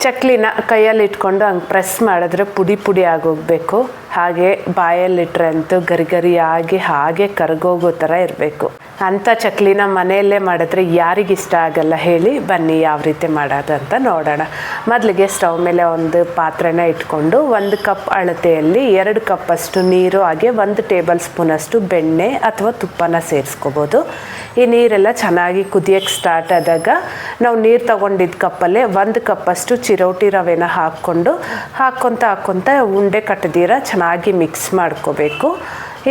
ಚಕ್ಲಿನ ಕೈಯಲ್ಲಿ ಇಟ್ಕೊಂಡು ಹಂಗೆ ಪ್ರೆಸ್ ಮಾಡಿದ್ರೆ ಪುಡಿ ಪುಡಿ ಆಗೋಗಬೇಕು. ಹಾಗೆ ಬಾಯಲ್ಲಿಟ್ರೆ ಅಂತೂ ಗರಿ ಗರಿಯಾಗಿ ಹಾಗೆ ಕರಗೋಗೋ ಥರ ಇರಬೇಕು. ಅಂಥ ಚಕ್ಲಿನ ಮನೆಯಲ್ಲೇ ಮಾಡಿದ್ರೆ ಯಾರಿಗಿಷ್ಟ ಆಗಲ್ಲ ಹೇಳಿ? ಬನ್ನಿ ಯಾವ ರೀತಿ ಮಾಡೋದು ಅಂತ ನೋಡೋಣ. ಮೊದಲಿಗೆ ಸ್ಟವ್ ಮೇಲೆ ಒಂದು ಪಾತ್ರೆನ ಇಟ್ಕೊಂಡು 1 ಕಪ್ ಅಳತೆಯಲ್ಲಿ 2 ಕಪ್ಪಷ್ಟು ನೀರು ಹಾಗೆ 1 ಟೇಬಲ್ ಸ್ಪೂನಷ್ಟು ಬೆಣ್ಣೆ ಅಥವಾ ತುಪ್ಪನ ಸೇರಿಸ್ಕೋಬೋದು. ಈ ನೀರೆಲ್ಲ ಚೆನ್ನಾಗಿ ಕುದಿಯೋಕ್ಕೆ ಸ್ಟಾರ್ಟ್ ಆದಾಗ ನಾವು ನೀರು ತಗೊಂಡಿದ್ದ ಕಪ್ಪಲ್ಲೇ 1 ಕಪ್ಪಷ್ಟು ಚಿರೋಟಿ ರವೆನ ಹಾಕ್ಕೊತ ಉಂಡೆ ಕಟ್ಟದಿರ ಚೆನ್ನಾಗಿ ಮಿಕ್ಸ್ ಮಾಡ್ಕೋಬೇಕು.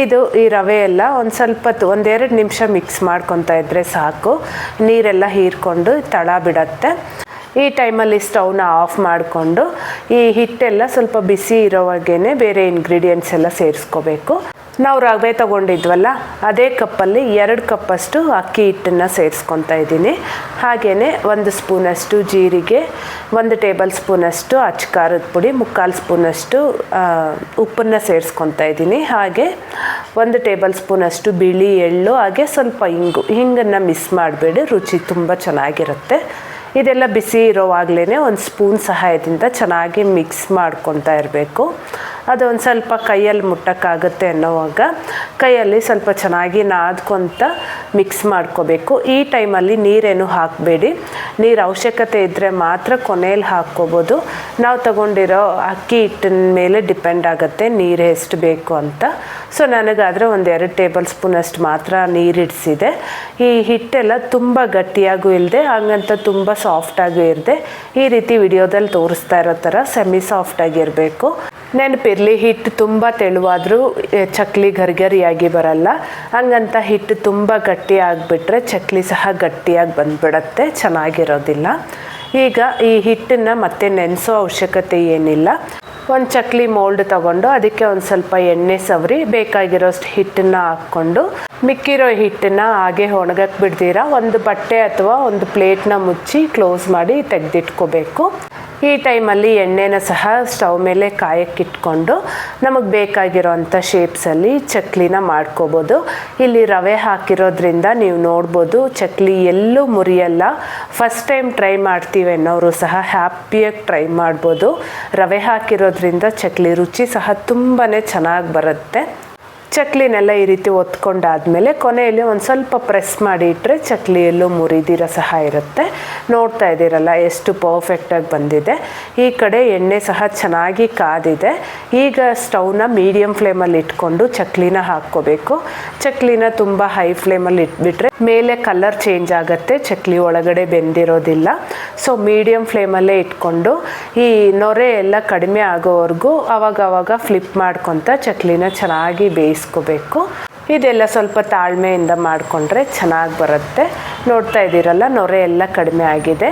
ಈ ರವೆ ಎಲ್ಲ ಒಂದು ಸ್ವಲ್ಪ 1-2 ನಿಮಿಷ ಮಿಕ್ಸ್ ಮಾಡ್ಕೊತಾ ಇದ್ದರೆ ಸಾಕು. ನೀರೆಲ್ಲ ಹೀರ್ಕೊಂಡು ತಳ ಬಿಡತ್ತೆ. ಈ ಟೈಮಲ್ಲಿ ಸ್ಟವ್ನ ಆಫ್ ಮಾಡಿಕೊಂಡು ಈ ಹಿಟ್ಟೆಲ್ಲ ಸ್ವಲ್ಪ ಬಿಸಿ ಇರೋವಾಗೇ ಬೇರೆ ಇಂಗ್ರೀಡಿಯೆಂಟ್ಸ್ ಎಲ್ಲ ಸೇರಿಸ್ಕೋಬೇಕು. ನಾವು ರವೆ ತೊಗೊಂಡಿದ್ವಲ್ಲ ಅದೇ ಕಪ್ಪಲ್ಲಿ 2 ಕಪ್ಪಷ್ಟು ಅಕ್ಕಿ ಹಿಟ್ಟನ್ನು ಸೇರಿಸ್ಕೊತಾ ಇದ್ದೀನಿ. ಹಾಗೆಯೇ 1 ಸ್ಪೂನಷ್ಟು ಜೀರಿಗೆ, 1 ಟೇಬಲ್ ಸ್ಪೂನಷ್ಟು ಅಚ್ಚ ಖಾರದ ಪುಡಿ, 3/4 ಸ್ಪೂನಷ್ಟು ಉಪ್ಪನ್ನು ಸೇರಿಸ್ಕೊತಾ ಇದ್ದೀನಿ. ಹಾಗೆ 1 ಟೇಬಲ್ ಸ್ಪೂನಷ್ಟು ಬಿಳಿ ಎಳ್ಳು, ಹಾಗೆ ಸ್ವಲ್ಪ ಹಿಂಗನ್ನು ಮಿಸ್ ಮಾಡಬೇಡಿ, ರುಚಿ ತುಂಬ ಚೆನ್ನಾಗಿರುತ್ತೆ. ಇದೆಲ್ಲ ಬಿಸಿ ಇರೋವಾಗಲೇ 1 ಸ್ಪೂನ್ ಸಹಾಯದಿಂದ ಚೆನ್ನಾಗಿ ಮಿಕ್ಸ್ ಮಾಡ್ಕೊತಾ ಇರಬೇಕು. ಅದೊಂದು ಸ್ವಲ್ಪ ಕೈಯಲ್ಲಿ ಮುಟ್ಟಕ್ಕಾಗುತ್ತೆ ಅನ್ನೋವಾಗ ಕೈಯಲ್ಲಿ ಸ್ವಲ್ಪ ಚೆನ್ನಾಗಿ ನಾದ್ಕೊತ ಮಿಕ್ಸ್ ಮಾಡ್ಕೋಬೇಕು. ಈ ಟೈಮಲ್ಲಿ ನೀರೇನು ಹಾಕಬೇಡಿ. ನೀರು ಅವಶ್ಯಕತೆ ಇದ್ದರೆ ಮಾತ್ರ ಕೊನೆಯಲ್ಲಿ ಹಾಕ್ಕೋಬೋದು. ನಾವು ತಗೊಂಡಿರೋ ಅಕ್ಕಿ ಹಿಟ್ಟಿನ ಮೇಲೆ ಡಿಪೆಂಡ್ ಆಗುತ್ತೆ ನೀರು ಎಷ್ಟು ಬೇಕು ಅಂತ. ಸೊ ನನಗಾದರೆ 1-2 ಟೇಬಲ್ ಸ್ಪೂನಷ್ಟು ಮಾತ್ರ ನೀರಿಡಿಸಿದೆ. ಈ ಹಿಟ್ಟೆಲ್ಲ ತುಂಬ ಗಟ್ಟಿಯಾಗೂ ಇಲ್ಲದೆ ಹಾಗಂತ ತುಂಬ ಸಾಫ್ಟಾಗೂ ಇರದೆ ಈ ರೀತಿ ವಿಡಿಯೋದಲ್ಲಿ ತೋರಿಸ್ತಾ ಇರೋ ಥರ ಸೆಮಿ ಸಾಫ್ಟಾಗಿರಬೇಕು. ನೆನಪಿರಲಿ, ಹಿಟ್ಟು ತುಂಬ ತೆಳುವಾದರೂ ಚಕ್ಲಿ ಗರಿಗರಿಯಾಗಿ ಬರಲ್ಲ. ಹಂಗಂತ ಹಿಟ್ಟು ತುಂಬ ಗಟ್ಟಿ ಆಗಿಬಿಟ್ರೆ ಚಕ್ಲಿ ಸಹ ಗಟ್ಟಿಯಾಗಿ ಬಂದುಬಿಡತ್ತೆ, ಚೆನ್ನಾಗಿರೋದಿಲ್ಲ. ಈಗ ಈ ಹಿಟ್ಟನ್ನು ಮತ್ತೆ ನೆನೆಸೋ ಅವಶ್ಯಕತೆ ಏನಿಲ್ಲ. ಒಂದು ಚಕ್ಲಿ ಮೋಲ್ಡ್ ತಗೊಂಡು ಅದಕ್ಕೆ ಒಂದು ಸ್ವಲ್ಪ ಎಣ್ಣೆ ಸವರಿ ಬೇಕಾಗಿರೋಷ್ಟು ಹಿಟ್ಟನ್ನು ಹಾಕ್ಕೊಂಡು ಮಿಕ್ಕಿರೋ ಹಿಟ್ಟನ್ನು ಹಾಗೆ ಒಣಗಕ್ಕೆ ಬಿಡ್ದಿರ ಒಂದು ಬಟ್ಟೆ ಅಥವಾ ಒಂದು ಪ್ಲೇಟ್ನ ಮುಚ್ಚಿ ಕ್ಲೋಸ್ ಮಾಡಿ ತೆಗೆದಿಟ್ಕೋಬೇಕು. ಈ ಟೈಮಲ್ಲಿ ಎಣ್ಣೆನ ಸಹ ಸ್ಟವ್ ಮೇಲೆ ಕಾಯಕ್ಕಿಟ್ಕೊಂಡು ನಮಗೆ ಬೇಕಾಗಿರೋವಂಥ ಶೇಪ್ಸಲ್ಲಿ ಚಕ್ಲಿನ ಮಾಡ್ಕೋಬೋದು. ಇಲ್ಲಿ ರವೆ ಹಾಕಿರೋದ್ರಿಂದ ನೀವು ನೋಡ್ಬೋದು ಚಕ್ಲಿ ಎಲ್ಲೂ ಮುರಿಯಲ್ಲ. ಫಸ್ಟ್ ಟೈಮ್ ಟ್ರೈ ಮಾಡ್ತೀವಿ ಅನ್ನೋರು ಸಹ ಹ್ಯಾಪಿಯಾಗಿ ಟ್ರೈ ಮಾಡ್ಬೋದು. ರವೆ ಹಾಕಿರೋದ್ರಿಂದ ಚಕ್ಲಿ ರುಚಿ ಸಹ ತುಂಬಾ ಚೆನ್ನಾಗಿ ಬರುತ್ತೆ. ಚಕ್ಲಿನೆಲ್ಲ ಈ ರೀತಿ ಒತ್ಕೊಂಡಾದ್ಮೇಲೆ ಕೊನೆಯಲ್ಲಿ ಒಂದು ಸ್ವಲ್ಪ ಪ್ರೆಸ್ ಮಾಡಿ ಇಟ್ಟರೆ ಚಕ್ಲಿಯಲ್ಲೂ ಮುರಿದಿರ ಸಹ ಇರುತ್ತೆ. ನೋಡ್ತಾ ಇದ್ದೀರಲ್ಲ ಎಷ್ಟು ಪರ್ಫೆಕ್ಟಾಗಿ ಬಂದಿದೆ. ಈ ಕಡೆ ಎಣ್ಣೆ ಸಹ ಚೆನ್ನಾಗಿ ಕಾದಿದೆ. ಈಗ ಸ್ಟವ್ನ ಮೀಡಿಯಮ್ ಫ್ಲೇಮಲ್ಲಿ ಇಟ್ಕೊಂಡು ಚಕ್ಲಿನ ಹಾಕ್ಕೋಬೇಕು. ಚಕ್ಲಿನ ತುಂಬ ಹೈ ಫ್ಲೇಮಲ್ಲಿ ಇಟ್ಬಿಟ್ರೆ ಮೇಲೆ ಕಲರ್ ಚೇಂಜ್ ಆಗುತ್ತೆ, ಚಕ್ಲಿ ಒಳಗಡೆ ಬೆಂದಿರೋದಿಲ್ಲ. ಸೊ ಮೀಡಿಯಮ್ ಫ್ಲೇಮಲ್ಲೇ ಇಟ್ಕೊಂಡು ಈ ನೊರೆ ಎಲ್ಲ ಕಡಿಮೆ ಆಗೋವರೆಗೂ ಅವಾಗವಾಗ ಫ್ಲಿಪ್ ಮಾಡ್ಕೊತ ಚಕ್ಲಿನ ಚೆನ್ನಾಗಿ ಬೇಯಿಸ್ಕೋಬೇಕು. ಇದೆಲ್ಲ ಸ್ವಲ್ಪ ತಾಳ್ಮೆಯಿಂದ ಮಾಡಿಕೊಂಡ್ರೆ ಚೆನ್ನಾಗಿ ಬರುತ್ತೆ. ನೋಡ್ತಾ ಇದ್ದೀರಲ್ಲ ನೊರೆ ಎಲ್ಲ ಕಡಿಮೆ ಆಗಿದೆ.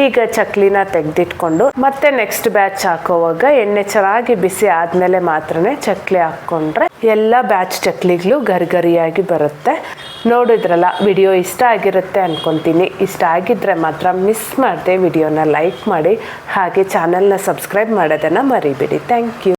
ಈಗ ಚಕ್ಲಿನ ತೆಗೆದಿಟ್ಕೊಂಡು ಮತ್ತೆ ನೆಕ್ಸ್ಟ್ ಬ್ಯಾಚ್ ಹಾಕೋವಾಗ ಎಣ್ಣೆ ಚೆನ್ನಾಗಿ ಬಿಸಿ ಆದಮೇಲೆ ಮಾತ್ರನೇ ಚಕ್ಲಿ ಹಾಕ್ಕೊಂಡ್ರೆ ಎಲ್ಲ ಬ್ಯಾಚ್ ಚಕ್ಲಿಗಳು ಗರಿಗರಿಯಾಗಿ ಬರುತ್ತೆ. ನೋಡಿದ್ರಲ್ಲ, ವಿಡಿಯೋ ಇಷ್ಟ ಆಗಿರುತ್ತೆ ಅಂದ್ಕೊತೀನಿ. ಇಷ್ಟ ಆಗಿದ್ದರೆ ಮಾತ್ರ ಮಿಸ್ ಮಾಡದೆ ವಿಡಿಯೋನ ಲೈಕ್ ಮಾಡಿ, ಹಾಗೆ ಚಾನಲ್ನ ಸಬ್ಸ್ಕ್ರೈಬ್ ಮಾಡೋದನ್ನು ಮರಿಬೇಡಿ. Thank you.